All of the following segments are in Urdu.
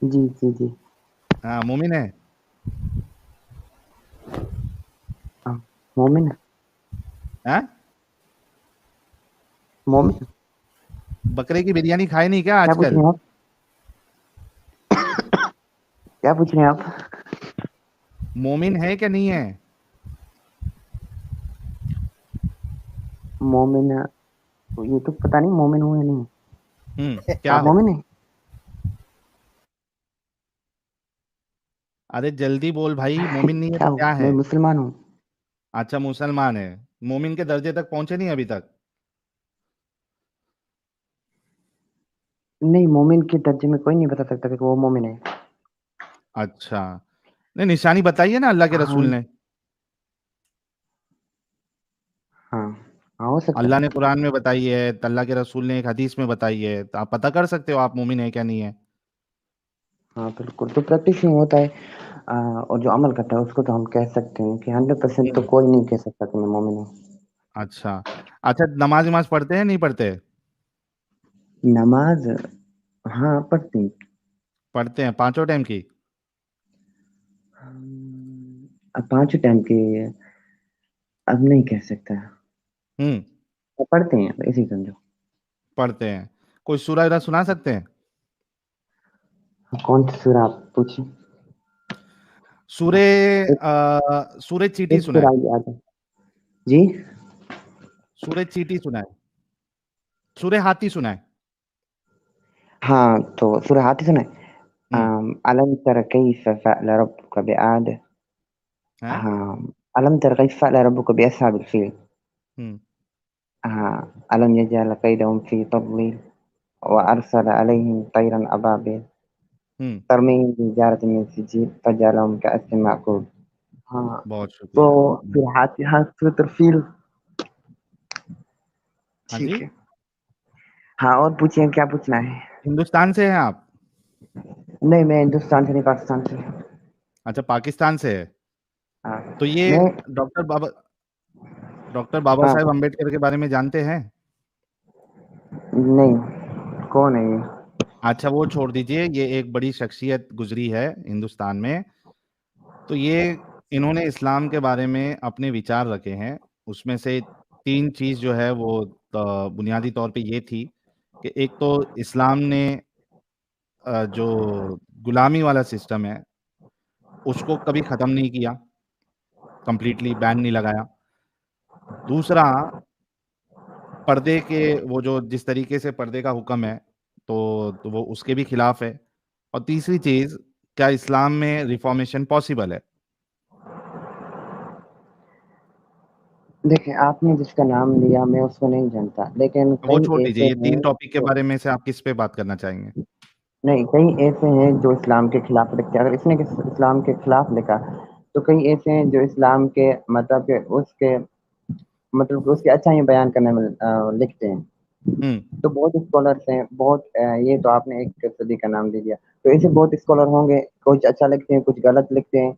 جی جی جی ہاں مومن ہے. ہاں، مومن ہاں مومن بکرے کی بریانی کھائے نہیں کیا کیا آج پوچھ کل؟ رہے ہیں آپ؟ کیا پوچھ رہے ہیں آپ؟ مومن ہے کہ نہیں ہے؟ مومن یہ تو پتہ نہیں مومن ہوں یا نہیں. کیا آپ ہو؟ مومن ہیں؟ ارے جلدی بول بھائی، مومن نہیں ہے کیا تو ہو؟ کیا میں ہے؟ مسلمان ہوں. اچھا مسلمان ہے. مومن کے درجے تک پہنچے نہیں ابھی تک؟ نہیں، مومن کے درجے میں کوئی نہیں بتا سکتا کہ وہ مومن ہے. اچھا نہیں، نشانی بتائیے نا اللہ کے ہاں رسول نے. ہاں ہاں، ہو سکتا اللہ ہے. نے قرآن میں بتائی ہے، اللہ کے رسول نے ایک حدیث میں بتائی ہے، تو آپ پتہ کر سکتے ہو آپ مومن ہے کیا نہیں ہے. ہاں بالکل، تو پریکٹس نہیں ہوتا ہے اور جو عمل کرتا ہے اس کو تو ہم کہہ سکتے ہیں کہ 100% تو ہوں، کوئی نہیں کہہ سکتا کہ میں مومن ہوں. اچھا اچھا، نماز پڑھتے ہیں نہیں پڑھتے؟ نماز ہاں پڑھتے ہیں. پڑھتے ہیں پانچوں ٹائم کی؟ اب 5 ٹائم کی اب نہیں کہہ سکتا. ہوں پڑھتے ہیں اسی سمجھو. پڑھتے ہیں. کوئی سورہ ارا سنا سکتے ہیں؟ کون سی سورہ آپ پوچھیں؟ سورہ ایک سورہ چیٹی ایک سنا ہے؟ سورہ یاد ہے. جی سورہ چیٹی سنا ہے؟ سورہ ہاتھی سنا ہے؟ ہاں، تو سورہ ہاتھی سنا ہے. ہوں ألم تر كيف فعل ربك بعاد. ہاں ہاں، ألم تر كيف فعل ربك بأصحاب الفيل. ہوں ہاں، ألم يجعل كيدهم في تضليل وأرسل عليهم طيرا أبابيل ہوں ترميهم بحجارة من سجيل فجعلهم كعصف مأكول. ہاں، بہت تو شکریہ. پھر ہاتھی سورۃ الفیل. ہاں ٹھیک جی. ہے. ہاں، اور پوچھیں کیا پوچھنا ہے. ہندوستان سے ہیں آپ؟ نہیں، میں ہندوستان سے نہیں، پاکستان سے. اچھا پاکستان سے ہے. ہاں تو یہ میں ڈاکٹر بابا ڈاکٹر بابا ہاں صاحب امبیڈکر کے بارے میں جانتے ہیں؟ نہیں، کون ہے یہ؟ اچھا وہ چھوڑ دیجئے، یہ ایک بڑی شخصیت گزری ہے ہندوستان میں. تو یہ انہوں نے اسلام کے بارے میں اپنے وچار رکھے ہیں. اس میں سے 3 چیز جو ہے وہ بنیادی طور پہ یہ تھی کہ ایک تو اسلام نے جو غلامی والا سسٹم ہے اس کو کبھی ختم نہیں کیا، کمپلیٹلی بین نہیں لگایا. دوسرا، پردے کے وہ جو جس طریقے سے پردے کا حکم ہے تو وہ اس کے بھی خلاف ہے. اور تیسری چیز، کیا اسلام میں ریفارمیشن پاسبل ہے؟ دیکھیں، آپ نے جس کا نام لیا میں اس کو نہیں جانتا، لیکن وہ کئی چھوڑ دیجئے، ایسے یہ ہیں 3 ٹاپک کے جو بارے میں سے آپ کس پہ بات کرنا چاہیں گے؟ نہیں، کئی ایسے ہیں جو اسلام کے خلاف لکھتے ہیں. اگر اس نے اسلام کے خلاف لکھا تو کئی ایسے ہیں جو اسلام کے مطلب کہ اس کے اچھائیاں بیان کرنے میں لکھتے ہیں. ہوں تو بہت اسکالرس ہیں، بہت یہ تو آپ نے ایک صدی کا نام دے دیا. تو ایسے بہت اسکالر ہوں گے، کچھ اچھا لکھتے ہیں کچھ غلط لکھتے ہیں.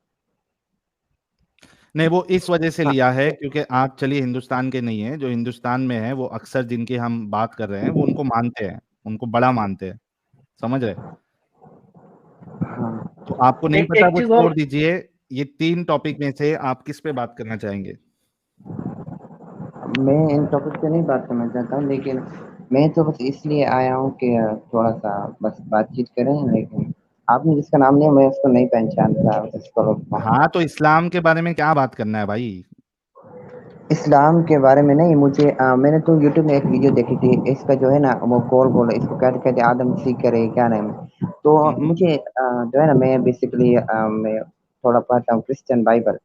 نہیں، وہ اس وجہ سے ہاں لیا ہے کیونکہ آپ چلیے ہندوستان کے نہیں ہیں، جو ہندوستان میں ہیں وہ اکثر جن کی ہم بات کر رہے ہیں وہ ان کو مانتے ہیں، ان کو بڑا مانتے ہیں، سمجھ رہے؟ ہاں. تو آپ کو نہیں ایک پتا ایک وہ چیز اور چھوڑ دیجئے. یہ 3 ٹاپک میں سے آپ کس پہ بات کرنا چاہیں گے؟ میں ان ٹاپک پہ نہیں بات کرنا چاہتا ہوں، لیکن میں تو بس اس لیے آیا ہوں کہ تھوڑا سا بس بات چیت کریں. لیکن آپ نے جس کا نام لیا میں اس کو نہیں پہچانتا اس کو. ہاں تو اسلام کے بارے میں کیا بات کرنا ہے بھائی؟ اسلام کے بارے میں نہیں، مجھے میں نے تو یوٹیوب میں ایک ویڈیو دیکھی تھی. اس کا جو ہے نا وہ گول اس کو کہتے آدم سیکھ کرے کیا نام ہے. تو مجھے جو ہے نا میں بیسکلی میں تھوڑا پڑھتا ہوں کرسچن بائبل،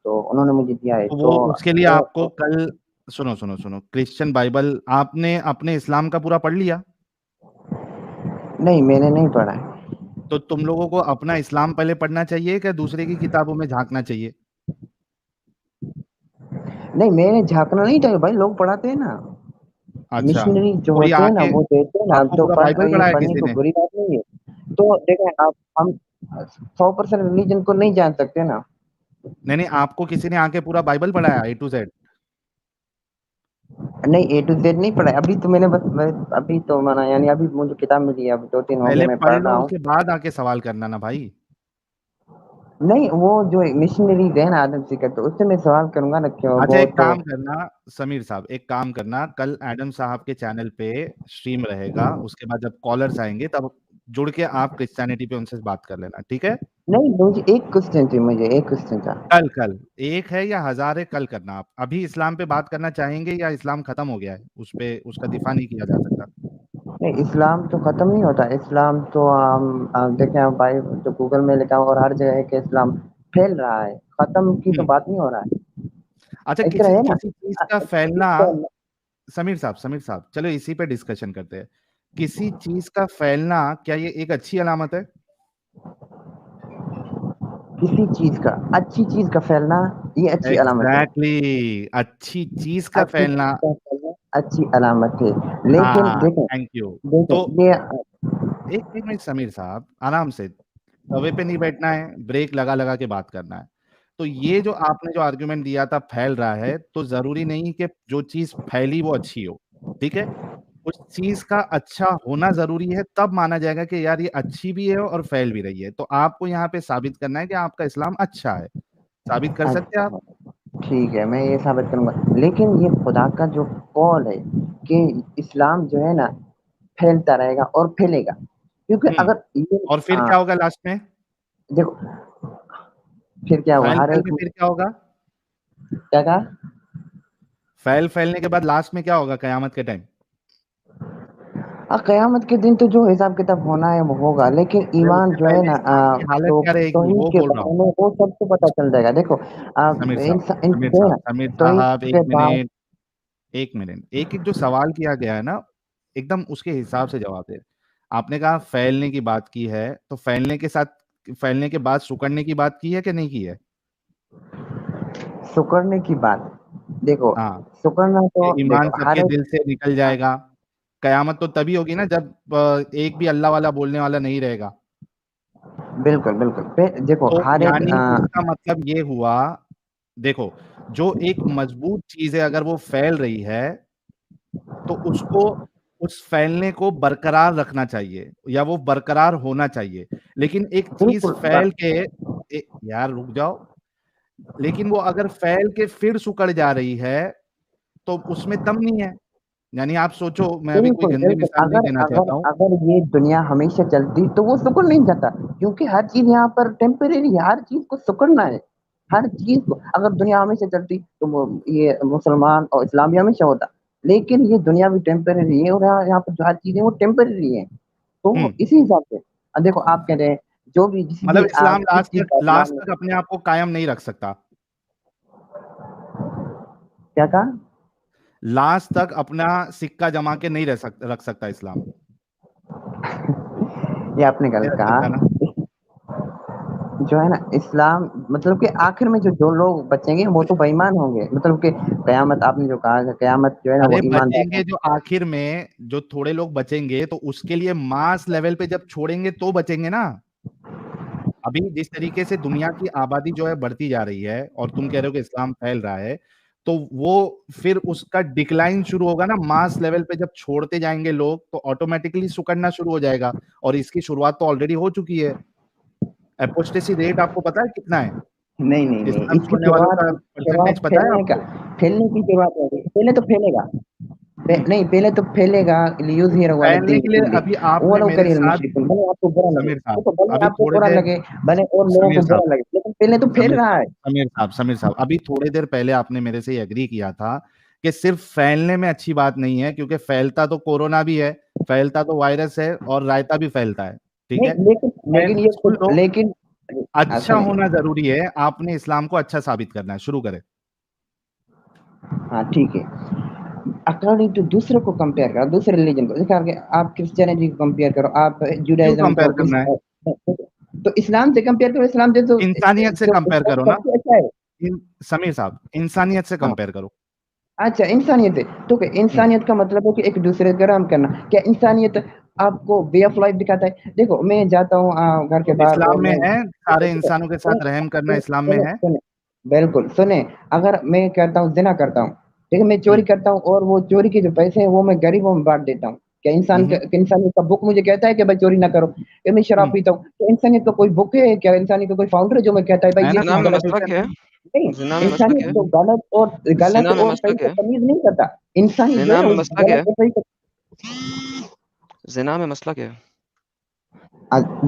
تو انہوں نے مجھے دیا ہے. تو تو وہ اس کے لیے آپ کو کل سنو کرسچن بائبل آپ نے اپنے اسلام کا پورا پڑھ لیا؟ نہیں، میں نے نہیں پڑھا ہے. تو تم لوگوں کو اپنا اسلام پہلے پڑھنا چاہیے کہ دوسرے کی کتابوں میں جھانکنا چاہیے؟ نہیں، میں نے جھانکنا نہیں چاہیے بھائی، لوگ پڑھاتے ہیں نا. اچھا مشنری جو کوئی ہوتے آ ہیں نا کے وہ دیتے ہیں نا، آپ کو تو پورا بائبل یہ پڑھایا پڑھنے کسی کو نے؟ بری بات نہیں ہے. تو دیکھیں ہم 100% ریلیجن کو نہیں جان سکتے نا. نہیں آپ کو کسی نے آ کے پورا بائبل پڑھایا A to Z؟ نہیں اے ٹو زیڈ نہیں پڑھا ہے ابھی تو میں ابھی تو مانا یعنی ابھی مجھے کتاب ملی ہے اب 2-3 ہو گئے پہلے میں پڑھ پڑھ لو، رہا اس ہوں. کے بعد آ کے سوال کرنا نا بھائی. نہیں وہ جو مشنریز ہے نا آدم سیکر تو اس سے میں سوال کروں گا نا کہ اچھا وہ ایک تو کام کرنا سمیر صاحب، ایک کام کرنا، کل ایڈم صاحب کے چینل پہ اسٹریم رہے گا، اس کے بعد جب کالرز آئیں گے تب جڑ کے آپ کرسچینٹی پہ ان سے بات کر لینا، ٹھیک ہے؟ نہیں مجھے ایک کوسچن تھا. کل ایک ہے یا ہزار ہے، کل کرنا. آپ ابھی اسلام پہ بات کرنا چاہیں گے یا اسلام ختم ہو گیا ہے، اس پہ اس کا دفاع نہیں کیا جا سکتا؟ نہیں اسلام تو ختم نہیں ہوتا. اسلام تو ہم دیکھیں بھائی جو گوگل میں لکھا ہوں اور ہر جگہ ہے کہ اسلام پھیل رہا ہے، ختم کی تو بات نہیں ہو رہا ہے. اچھا اس طرح کسی ہے نا. کسی چیز کا پھیلنا، سمیر صاحب چلو اسی پہ ڈسکشن کرتے ہیں. کسی چیز کا پھیلنا کیا یہ ایک اچھی علامت ہے؟ کسی چیز کا اچھی چیز کا پھیلنا یہ اچھی علامت ہے. ایگزیکٹلی، اچھی چیز کا اچھی پھیلنا. چیز کا پھیلنا اچھی علامت ہے. لیکن ہاں دیکھیں تھینک یو. دیکھیں تو یہ ایک منٹ سمیر صاحب، آرام سے، توے پہ نہیں بیٹھنا ہے، بریک لگا لگا کے بات کرنا ہے. تو یہ جو آپ نے جو آرگومنٹ دیا تھا پھیل رہا ہے، تو ضروری نہیں کہ جو چیز پھیلی وہ اچھی ہو، ٹھیک ہے؟ اس چیز کا اچھا ہونا ضروری ہے، تب مانا جائے گا کہ یار یہ اچھی بھی ہے اور پھیل بھی رہی ہے. تو آپ کو یہاں پہ ثابت کرنا ہے کہ آپ کا اسلام اچھا ہے. ثابت کر سکتے ہیں آپ؟ اچھا ٹھیک ہے میں یہ ثابت کروں گا. لیکن یہ خدا کا جو قول ہے کہ اسلام جو ہے نا پھیلتا رہے گا اور پھیلے گا. کیونکہ اگر یہ اور پھر کیا ہوگا لاسٹ میں؟ دیکھو پھر کیا ہوا ہر پھیل ایک کے پھر کیا ہوگا؟ کیا کہا پھیلنے کے بعد لاسٹ میں کیا ہوگا قیامت کے ٹائم؟ قیامت کے دن تو جو حساب کتاب ہونا ہے وہ ہوگا. لیکن ارے اس ایمان سے جو ہے پہلے نا انسان کی حالت تو کیا رہے گی توحید وہ کے بول رہا بارے ہوں. میں وہ سب کو پتہ چل جائے گا. دیکھو سمیر جو ہے نا صاحب توحید ایک کے بعد منٹ، ایک منٹ. ایک جو سوال کیا گیا ہے نا، ایک دم اس کے حساب سے جواب دے. آپ نے کہا پھیلنے کی بات کی ہے، تو پھیلنے کے ساتھ، پھیلنے کے بعد سکڑنے کی بات کی ہے کہ نہیں کی ہے؟ سکڑنے کی بات دیکھو ہاں، سکڑنا کہ تو ایمان دیکھو سب ہر کے ایک دل سے نکل جائے گا. قیامت تو تبھی ہوگی نا جب ایک بھی اللہ والا بولنے والا نہیں رہے گا. بالکل دیکھو تو ہر ایک یعنی اس کا مطلب یہ ہوا، دیکھو جو ایک مضبوط چیز ہے اگر وہ پھیل رہی ہے تو اس کو، اس پھیلنے کو برقرار رکھنا چاہیے یا وہ برقرار ہونا چاہیے. لیکن ایک چیز بالکل پھیل کے، یار رک جاؤ، لیکن وہ اگر پھیل کے پھر سکڑ جا رہی ہے تو اس میں دم نہیں ہے. یعنی آپ سوچو، میں ابھی کوئی گندی بالکل مثال نہیں اگر دینا اگر چاہتا ہوں. اگر یہ دنیا ہمیشہ چلتی تو وہ سکڑ نہیں جاتا. کیونکہ ہر چیز یہاں پر ٹیمپریری ہے. ہر چیز کو سکڑنا ہے. ہر چیز کو اگر دنیا ہمیشہ چلتی تو یہ مسلمان اور اسلام بھی ہمیشہ ہوتا. لیکن یہ دنیا بھی ٹیمپریری ہے اور یہاں پر جو ہر چیزیں وہ ٹیمپریری ہیں. تو ہوں، اسی حساب سے دیکھو آپ کہہ رہے ہیں جو بھی جس بھی مطلب اسلام کس چیز کا اسلام لاسٹ تک اپنے آپ کو قائم نہیں رکھ سکتا. کیا کہا لاسٹ تک اپنا سکہ جما کے نہیں رکھ سکتا اسلام. یہ آپ نے نہیں غلط رکھ کہا. سکتا نا. جو ہے نا اسلام مطلب کہ آخر میں جو لوگ بچیں گے وہ تو بے ایمان ہوں گے. مطلب کہ قیامت آپ نے جو کہا کہ قیامت جو ہے نا وہ ارے بچیں ایماندار گے جو آخر میں، جو تھوڑے لوگ بچیں گے تو اس کے لیے ماس لیول پہ جب چھوڑیں گے تو بچیں گے نا. ابھی جس طریقے سے دنیا کی آبادی جو ہے بڑھتی جا رہی ہے اور تم کہہ رہے ہو کہ اسلام پھیل رہا ہے، تو وہ پھر اس کا ڈکلائن شروع ہوگا نا. ماس لیول پہ جب چھوڑتے جائیں گے لوگ تو آٹومیٹکلی سکڑنا شروع ہو جائے گا. اور اس کی شروعات تو آلریڈی ہو چکی ہے. اپوسٹیسی ریٹ آپ کو پتا ہے کتنا ہے؟ نہیں اسلام اس کی چھوڑنے والوں کا شروعات پرسنٹیج پتا ہے پھیلنے آپ کا کو؟ پھیلنے کی شروعات ہوگی. پہلے تو پھیلے گا. نہیں پہلے تو پھیلے گا. پھیلنے کے لیے ابھی آپ نے میرے ساتھ، بھلے آپ کو برا لگے سمیر صاحب دیکھو بھلے ابھی آپ کو تھوڑے برا دیر، لگے بھلے اور لوگوں سمیر کو صاحب برا لگے لیکن پہلے تو پھیل رہا ہے. سمیر صاحب ابھی تھوڑے دیر پہلے آپ نے میرے سے یہ ایگری کیا تھا کہ صرف پھیلنے میں اچھی بات نہیں ہے، کیونکہ پھیلتا تو کورونا بھی ہے، پھیلتا تو وائرس ہے اور رائتا بھی پھیلتا ہے. ٹھیک ہے، نہیں لیکن یہ سن لو، لیکن اچھا سنیں ہونا ضروری ہے. آپ نے اسلام کو اچھا ثابت کرنا ہے. شروع کریں. ہاں ٹھیک ہے. اکارڈنگ ٹو دوسرے کو کمپیئر کرو، دوسرے ریلیجن کو دیکھا کہ آپ کرسچینٹی کو کمپیئر کرو، آپ کیوں جوڈائزم کمپیئر کو کرنا ہے؟ تو اسلام سے کمپیئر کرو. اسلام سے تو انسانیت سے کمپیئر اسلام کرو نا. سب سے اچھا ہے. سمیر صاحب انسانیت سے ہاں کمپیئر کرو. اچھا انسانیت ہے تو کہ انسانیت کا مطلب ہے کہ ایک دوسرے کا رحم کرنا. کیا انسانیت آپ کو وے آف لائف دکھاتا ہے؟ دیکھو میں جاتا ہوں گھر تو کے باہر اور اسلام میں میں ہے سارے انسانوں کے ساتھ رحم کرنا، اسلام میں ہے. بالکل سنیں اگر میں کرتا ہوں زنا کرتا ہوں ٹھیک ہے, میں چوری کرتا ہوں اور وہ چوری کے جو پیسے ہیں وہ میں غریبوں میں بانٹ دیتا ہوں. کیا انسانیت کا بک مجھے کہتا ہے کہ بھائی چوری نہ کرو؟ کہ میں شراب پیتا ہوں, تو انسانیت کا کوئی بک ہے کیا؟ انسانیت کا کوئی فاؤنڈر ہے جو میں کہتا ہے بھائی یہ زنا چیز میں غلط مسئلہ کیا ہے؟ ہے؟ نہیں, زنا میں مسئلہ کیا انسانیت تو ہے؟ غلط زنا میں اور مسئلہ صحیح کیا کا ہے؟ تمیز نہیں کرتا. انسانیت جو زنا ہے میں وہ مسئلہ کیا غلط اور صحیح کا. ہے؟ زنا میں مسئلہ کیا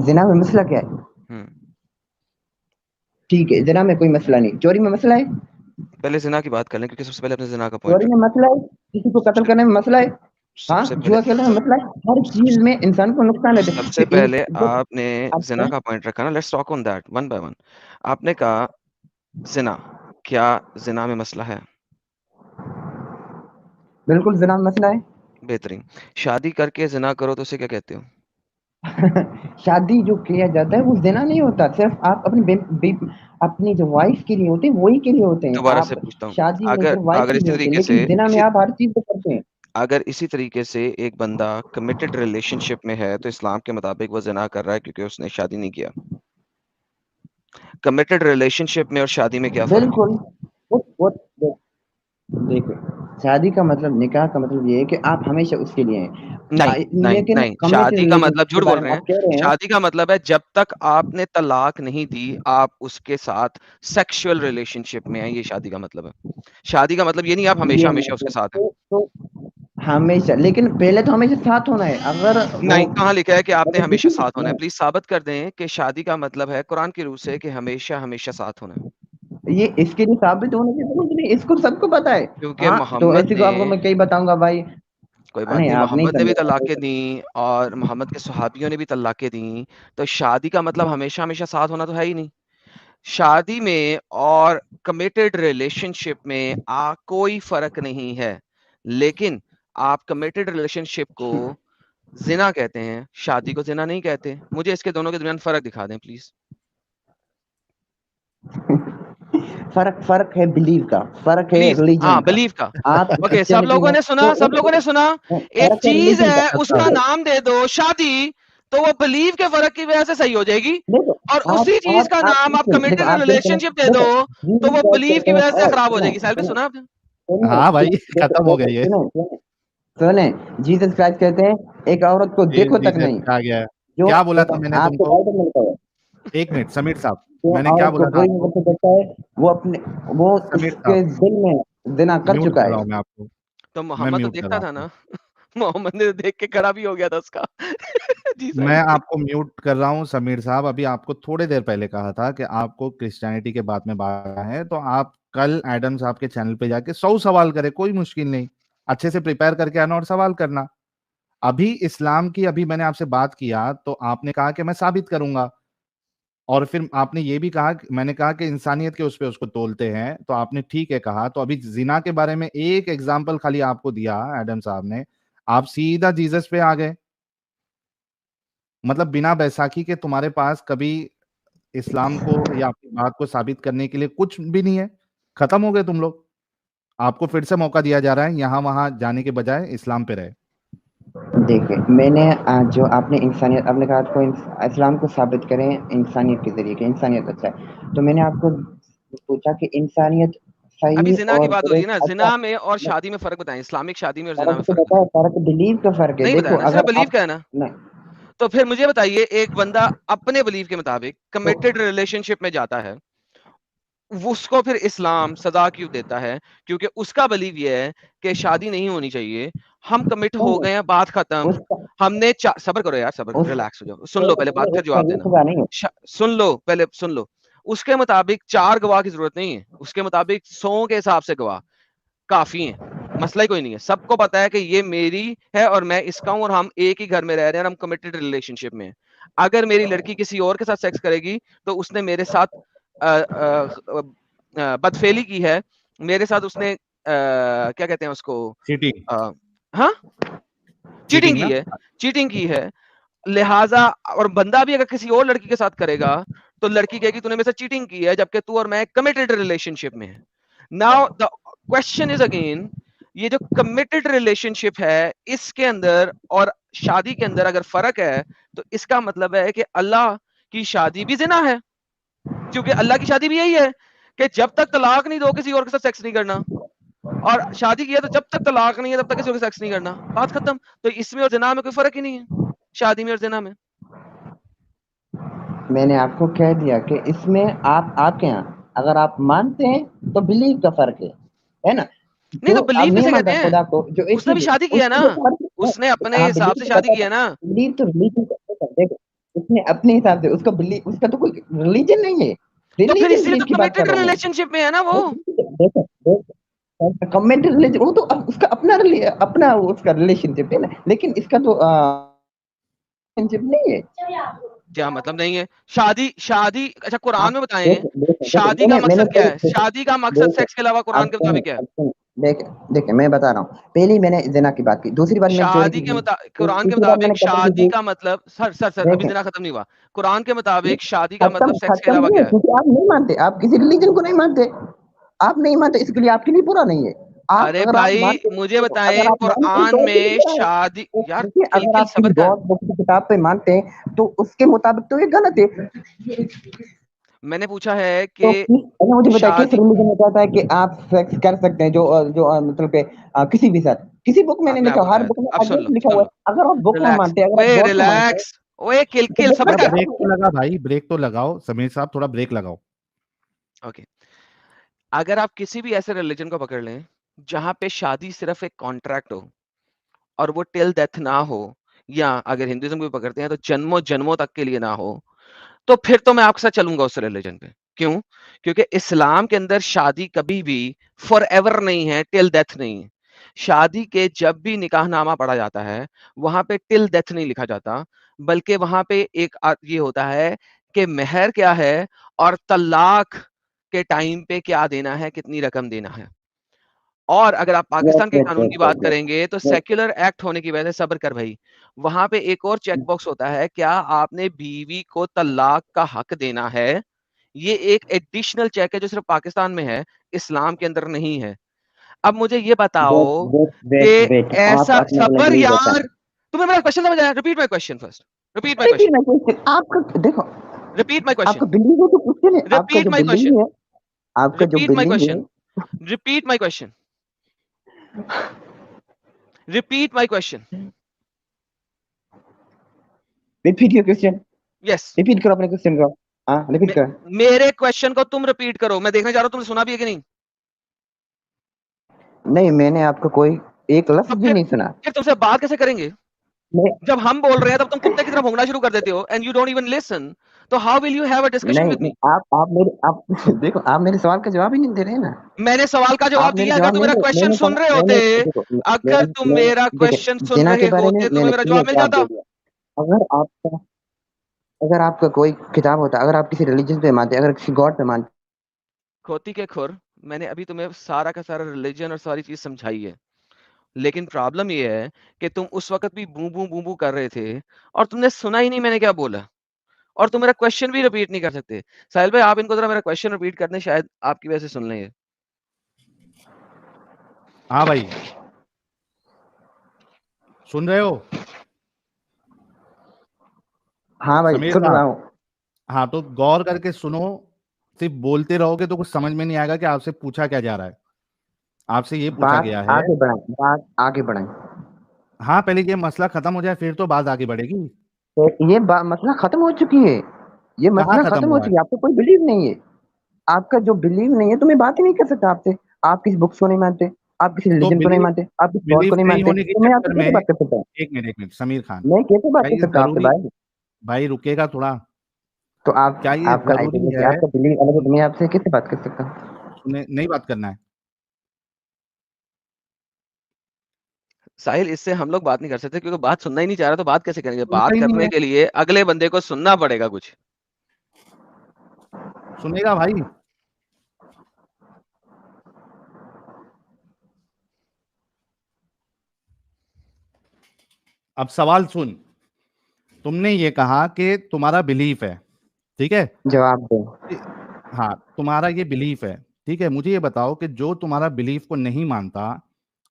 زنا میں مسئلہ کیا ہے؟ ہے؟ ٹھیک ہے, زنا میں کوئی مسئلہ نہیں, چوری میں مسئلہ ہے. پہلے زنا کی بات کر لیں کیونکہ سب سے پہلے اپنے زنا کا پوائنٹ چوری میں مسئلہ ہے, کسی کو قتل کرنے میں مسئلہ ہے, سب ہاں سے پہلے جوا کھیلنے میں مسئلہ ہے. ہر چیز میں انسان کو نقصان ہے. سب سے پہلے آپ نے زنا کا پوائنٹ رکھا نا. Let's talk on that one by one. آپ نے کہا زنا, کیا زنا میں مسئلہ ہے؟ بالکل زنا میں مسئلہ ہے. بہترین. شادی کر کے زنا کرو تو اسے کیا کہتے ہو؟ شادی جو کیا جاتا ہے وہ زنا نہیں ہوتا, صرف آپ اپنی جو وائف کے لیے ہوتے ہیں وہی کے لیے ہوتے ہیں. دوبارہ آپ سے پوچھتا ہوں, شادی میں اگر صرف وائف اگر کے لیے اسی ہوتے ہیں, طریقے سے لیکن زنا میں آپ ہر چیز کو کرتے ہیں. اگر اسی طریقے سے ایک بندہ کمیٹڈ ریلیشن شپ میں ہے تو اسلام کے مطابق وہ زنا کر رہا ہے کیونکہ اس نے شادی نہیں کیا. کمیٹڈ ریلیشن شپ میں اور شادی میں کیا فرق ہے؟ بالکل. دیکھیں, شادی کا مطلب, نکاح کا مطلب یہ ہے کہ آپ ہمیشہ اس کے لیے ہیں. لیکن نہیں, کمیٹڈ شادی کا ریلیشن مطلب, کے جھوٹ بول بارے رہے میں ہیں. آپ کہہ رہے ہیں. شادی کا مطلب ہے جب تک آپ نے طلاق نہیں دی آپ اس کے ساتھ سیکشل ریلیشن شپ میں ہیں, یہ شادی کا مطلب ہے. شادی کا مطلب یہ نہیں آپ ہمیشہ یہ ہمیشہ اس کے ساتھ ہیں. مطلب تو ہمیشہ, لیکن پہلے تو ہمیشہ ساتھ ہونا ہے. اگر وہ نہیں, کہاں لکھا ہے کہ آپ نے ہمیشہ ساتھ ہونا ہے؟ نہیں, پلیز ثابت کر دیں کہ شادی کا مطلب ہے قرآن کی روح سے کہ ہمیشہ ہمیشہ ساتھ ہونا ہے. یہ اس کے لیے ثابت ہونے کی ضرورت نہیں, اس کو سب کو پتا ہے. کیونکہ ہاں تو محمد ایسی کو نے, آپ کو میں کئی بتاؤں گا بھائی. کوئی بات نہیں, نہیں, آپ نہیں محمد نے بھی طلاقیں سمجھ. دیں اور محمد کے صحابیوں نے بھی طلاقیں دیں, تو شادی کا مطلب ہمیشہ ہمیشہ ساتھ ہونا تو ہے ہی نہیں. شادی میں اور کمیٹڈ ریلیشن شپ میں کوئی فرق نہیں ہے, لیکن آپ کمیٹڈ ریلیشن شپ کو زنا کہتے ہیں, شادی کو زنا نہیں کہتے. مجھے اس کے دونوں کے درمیان فرق دکھا دیں پلیز. فرق ہے بلیو کا, فرق ہے پلیز, ہاں, ریلیجن کا. بلیف کا. آپ اوکے, سب کرسچینٹی لوگوں میں نے سنا, سب لوگوں نے سنا. ایک فرق ہے چیز ریلیجن ہے, کا. اس کا نام دے دو شادی, تو وہ بلیف کے فرق کی وجہ سے صحیح ہو جائے گی. دیکھو, اور اسی چیز کا نام آپ دیکھو, کمیٹڈ آپ دیکھ رہے ریلیشن ہیں, شپ دے دو دیکھو تو وہ جیسس کرائسٹ بلیف کی کہتے ہیں, وجہ سے اور خراب ہو جائے گی. سیلفی سنا آپ نے؟ ہاں بھائی, ختم ہو گئی ہے. سنیں, جیسس کرائسٹ کہتے ہیں ایک عورت کو دیکھو تک نہیں. آ گیا ہے. جو کیا بولا تھا میں نے آپ تم کے کو؟ بائبل میں لکھا ہے, ایک منٹ سمیر صاحب, جو میں نے کیا عورت کو بولا تھا بری آپ کو؟ نظر سے دیکھتا ہے وہ اس سمیر کے صاحب, دل میں زنا کر میوٹ چکا کر ہے. رہا ہوں میں آپ کو. تو میں محمد تو میوٹ کر رہا دیکھتا ہوں تھا آپ کو. نا. محمد نے دیکھ کے کھڑا بھی ہو گیا تھا اس کا. جی میں سر. آپ کو میوٹ کر رہا ہوں سمیر صاحب. ابھی آپ کو تھوڑے دیر پہلے کہا تھا کہ آپ کو کرسچینٹی کے بات میں بات ہے, تو آپ کل ایڈم صاحب کے چینل پہ جا کے 100 سوال کرے, کوئی مشکل نہیں, اچھے سے پریپئر کر کے آنا اور سوال کرنا. ابھی اسلام کی ابھی میں نے آپ سے بات کیا تو آپ نے کہا کہ میں ثابت کروں گا, اور پھر آپ نے یہ بھی کہا, میں نے کہا کہ انسانیت کے اس پہ اس کو تولتے ہیں, تو آپ نے ٹھیک ہے کہا. تو ابھی زنا کے بارے میں ایک ایگزامپل خالی آپ کو دیا ایڈم صاحب نے, آپ سیدھا جیزس پہ آ گئے. مطلب بنا بیساکھی کے تمہارے پاس کبھی اسلام کو یا اپنی بات کو ثابت کرنے کے لیے کچھ بھی نہیں ہے. ختم ہو گئے تم لوگ. آپ کو پھر سے موقع دیا جا رہا ہے, یہاں وہاں جانے کے بجائے اسلام پہ رہے. دیکھیں, میں نے جو آپ نے انسانیت, آپ نے کہا کو اسلام کو ثابت کریں انسانیت کے ذریعے کہ انسانیت اچھا ہے, تو میں نے آپ کو پوچھا کہ انسانیت ابھی صحیح زنا کی اور بات ہو رہی ہے نا, درست اچھا. زنا میں اور شادی میں فرق بتائیں, اسلامک شادی میں اور زنا فرق میں تو فرق بتایا, بتائیں. فرق بلیو کا فرق ہے. نہیں بتایا دیکھو نا, صرف اگر بلیف آپ کا ہے نا. تو پھر مجھے بتائیے, ایک بندہ اپنے بلیف کے مطابق کمیٹڈ ریلیشن شپ میں جاتا ہے, اس کو پھر اسلام سزا کیوں دیتا ہے؟ کیونکہ اس کا بلیو یہ ہے کہ شادی نہیں ہونی چاہیے, ہم کمٹ ہو گئے ہیں, بات ختم. ہم نے صبر کرو یار, صبر, ریلیکس ہو جاؤ, سن لو پہلے بات, پھر جواب دینا. سن لو پہلے, سن لو. اس کے مطابق 4 گواہ کی ضرورت نہیں ہے, اس کے مطابق 100 کے حساب سے گواہ کافی ہیں, مسئلہ ہی کوئی نہیں ہے. سب کو پتا ہے کہ یہ میری ہے اور میں اس کا ہوں, اور ہم ایک ہی گھر میں رہ رہے ہیں, اور ہم کمیٹڈ ریلیشن شپ میں ہیں. اگر میری لڑکی کسی اور کے ساتھ سیکس کرے گی تو اس نے میرے ساتھ بدفعلی کی ہے, میرے ساتھ اس نے کیا کہتے ہیں اس کو, چیٹنگ, ہاں چیٹنگ نا, کی ہے, چیٹنگ کی ہے. لہٰذا, اور بندہ بھی اگر کسی اور لڑکی کے ساتھ کرے گا تو لڑکی کہے گی تو نے میرے ساتھ چیٹنگ کی ہے, جبکہ تو اور میں کمیٹڈ ریلیشن شپ میں ہیں. Now the question is again, یہ جو کمیٹڈ ریلیشن شپ ہے اس کے اندر اور شادی کے اندر اگر فرق ہے تو اس کا مطلب ہے کہ اللہ کی شادی بھی زنا ہے, کیونکہ اللہ کی شادی بھی یہی ہے کہ جب تک طلاق نہیں دو کسی اور کے ساتھ سیکس نہیں کرنا. اور شادی کیا تو جب تک طلاق نہیں ہے تب تک کسی کو سیکس نہیں کرنا, بات ختم. تو اس میں اور زنا میں کوئی فرق ہی نہیں ہے, شادی میں اور زنا میں. میں نے آپ کو کہہ دیا کہ اس میں آپ کے یہاں اگر آپ مانتے ہیں تو بلیو کا فرق ہے نا. نہیں تو جو آپ بلیف نہیں کیسے مانتا کہتے ہیں, خدا کو, جو ایک اس نے بھی چیز شادی اس کیا نا, اس نے اپنے ہاں حساب سے بلیو شادی کرتا کیا نا. بلیو تو ریلیجن دیکھو, اس نے اپنے حساب سے اس کا بلیو, اس کا تو کوئی ریلیجن نہیں ہے. تو پھر ریلیجن اسی لیے بلیو تو کی بات کر کمیٹڈ رہا ہوں ریلیشن شپ میں ہے نا وہ. میں. کمنٹ ریلیجن وہ تو اس کا اپنا اس کا ریلیشن شپ ہے نا, لیکن اس کا تو نہیں ہے. کیا مطلب نہیں ہے شادی اچھا قرآن میں بتائیں شادی دیکھیں کا میں نے مقصد کیا ہے, شادی کا مقصد سیکس کے علاوہ قرآن کے مطابق کیا ہے؟ دیکھیں میں بتا رہا ہوں, پہلی میں نے زنا کی بات کی, دوسری بار میں نے چوری شادی کی کے کی, مطابق قرآن کے تیسری بار میں نے مطابق قتل شادی کی. کا مطلب سر ابھی دیکھیں زنا ختم نہیں ہوا. قرآن کے مطابق شادی کا مطلب سیکس کے ختم علاوہ نہیں کیا ہے, ہے؟ کیونکہ آپ نہیں مانتے, آپ کسی ریلیجن کو نہیں مانتے, آپ نہیں مانتے, اس کے لیے آپ کے لیے برا نہیں ہے. ارے اگر آپ بھائی مانتے, مجھے اگر بتائیں آپ مانتے قرآن تو آپ کے لیے میں برا ہے. شادی, یار دیکھیے اگر کل آپ صبر کسی کر. بہت بڑی کتاب پہ مانتے ہیں تو اس کے مطابق تو یہ غلط ہے. میں نے پوچھا ہے تو کہ مجھے بتائیں کس شادی, ریلیجن میں کہتا ہے کہ آپ سیکس کر سکتے ہیں جو مطلب کہ کسی بھی ساتھ, کسی بک میں آپ نہیں نے آپ لکھا, کو ہر بتایا, بک میں اب اگینسٹ لکھا سن ہوا لو, ہے. اگر آپ بک میں ریلیکس مانتے ہیں, اگر آپ اوے گاڈ کو مانتے ہیں ریلیکس اوے کل تو صبر تھوڑا کر. بریک تو لگا بھائی, بریک تو لگاؤ سمیر صاحب, تھوڑا بریک لگاؤ. اوکے, اگر آپ کسی بھی ایسے ریلیجن کو پکڑ لیں جہاں پہ شادی صرف ایک کانٹریکٹ ہو اور وہ ٹل ڈیتھ نہ ہو, یا اگر ہندوازم کو پکڑتے ہیں تو جنموں جنموں تک کے لیے نہ ہو, تو پھر تو میں آپ کے ساتھ چلوں گا اس ریلیجن پہ. کیوں؟ کیونکہ اسلام کے اندر شادی کبھی بھی فار ایور نہیں ہے, ٹل ڈیتھ نہیں ہے. شادی کے جب بھی نکاح نامہ پڑھا جاتا ہے وہاں پہ ٹل ڈیتھ نہیں لکھا جاتا, بلکہ وہاں پہ ایک یہ ہوتا ہے کہ مہر کیا ہے اور طلاق کے ٹائم پہ کیا دینا ہے, کتنی رقم دینا ہے. اور اگر آپ پاکستان کے قانون کی بات کریں گے تو سیکولر ایکٹ ہونے کی وجہ سے, صبر کر بھائی, وہاں پہ ایک اور چیک باکس ہوتا ہے, کیا آپ نے بیوی کو طلاق کا حق دینا ہے. یہ ایک ایڈیشنل چیک ہے جو صرف پاکستان میں ہے, اسلام کے اندر نہیں ہے. اب مجھے یہ بتاؤ کہ آپ ایسا, اپنے صبر ریلیجن یار, تمہیں میرا کوشچن سمجھ آیا؟ Repeat my question first, repeat my question, میں آپ کا دیکھو, ریپیٹ مائی آپ کوشچن, کا بلیو ہے تو کچھ نہیں, آپ کا ریپیٹ جو مائی کوشچن, بلیو ہے, آپ کا جو ریپیٹ مائی بلیو ہے, question, repeat my question, repeat my question. Repeat your question, yes, repeat کرو اپنے کوسچن کو, ہاں ریپیٹ کرو. میرے کوشچن کو تم ریپیٹ کرو, میں دیکھنا چاہ رہا ہوں تم نے سنا بھی ہے کہ نہیں. نہیں, میں نے آپ کا کوئی ایک لفظ تو بھی نہیں سنا. پھر تم سے بات کیسے کریں گے؟ میں جب ہم بول رہے ہیں تب تم کتے کی طرح بھونگنا شروع کر دیتے ہو, اینڈ یو ڈونٹ ایون لسن. تو how will you have a discussion with me? آپ دیکھو, آپ میرے سوال کا جواب ہی نہیں دے رہے ہیں نا. میں نے سوال کا آپ جواب میرے دیا, اگر جواب تم نہیں میرا دے, میں کوشچن نے سن رہے میں نے ہوتے, دیکھو, اگر تم میرا دیکھیں کوشچن سن زنا کے رہے بارے ہوتے تو میں نے میرا کلیئر جواب مل جواب جاتا. دے دیا. اگر آپ کا کوئی کتاب ہوتا, اگر آپ کسی ریلیجن پہ مانتے, اگر کسی گاڈ پہ مانتے, کھوتی کے کھر, میں نے ابھی تمہیں سارا کا سارا ریلیجن اور ساری چیز سمجھائی ہے, لیکن پرابلم یہ ہے کہ تم اس وقت بھی بوں بوں بوں بوں کر رہے تھے اور تم نے سنا ہی نہیں میں نے کیا بولا, اور تم میرا کوشچن بھی ریپیٹ نہیں کر سکتے. ساحل بھائی آپ ان کو ذرا میرا کوشچن ریپیٹ کرنے, شاید آپ کی وجہ سے سن لیں گے. ہاں بھائی سن رہے ہو ہاں بھائی سمیر سن صاحب؟ رہا ہوں. ہاں تو غور کر کے سنو, صرف بولتے رہو گے تو کچھ سمجھ میں نہیں آئے گا کہ آپ سے پوچھا کیا جا رہا ہے. آپ سے یہ پوچھا بات گیا ہے, آگے بڑھائیں, بات آگے بڑھائیں. ہاں پہلے یہ مسئلہ ختم ہو جائے پھر تو بات آگے بڑھے گی. یہ مسئلہ ختم ہو چکی ہے, یہ کہاں مسئلہ ختم ختم ہو ہوا ہے؟ چکی ہے. آپ کو کوئی بلیو نہیں ہے, آپ کا جو بلیو نہیں ہے تو میں بات ہی نہیں کر سکتا آپ سے. آپ کسی بکس کو نہیں مانتے, آپ کسی تو ریلیجن کو نہیں بلیف مانتے, آپ کسی گاڈ کو بلیف نہیں نہیں مانتے, ہونے کے تو میں آپ چکر سے میں, کیسے بات کر سکتا ہوں؟ ایک منٹ سمیر خان, میں کیسے بات کیا کر یہ سکتا ہوں آپ سے ضروری, بھائی؟ بھائی رکے گا تھوڑا, تو کیا یہ آپ کا ضروری آئیڈیا ہے؟ آپ کا بلیو الگ ہے, تو میں آپ سے کیسے بات کر سکتا ہوں؟ نہیں بات کرنا ہے. ساحل اس سے ہم لوگ بات نہیں کر سکتے کیونکہ بات سننا ہی نہیں چاہ رہا, تو بات کیسے کریں گے؟ سنتا بات ہی نہیں کرنے ہے, کے لیے اگلے بندے کو سننا پڑے گا کچھ. سنے گا بھائی. اب سوال سن, تم نے یہ کہا کہ تمہارا بلیف ہے, ٹھیک ہے, جواب دو. ہاں تمہارا یہ بلیف ہے, ٹھیک ہے. مجھے یہ بتاؤ کہ جو تمہارا بلیف کو نہیں مانتا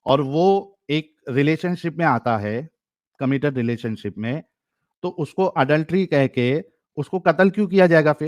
اور وہ ایک ریلیشن شپ میں آتا ہے, کمیٹڈ ریلیشن شپ میں, تو اس کو اڈلٹری کہہ کے اس کو قتل کیوں کیا جائے گا پھر؟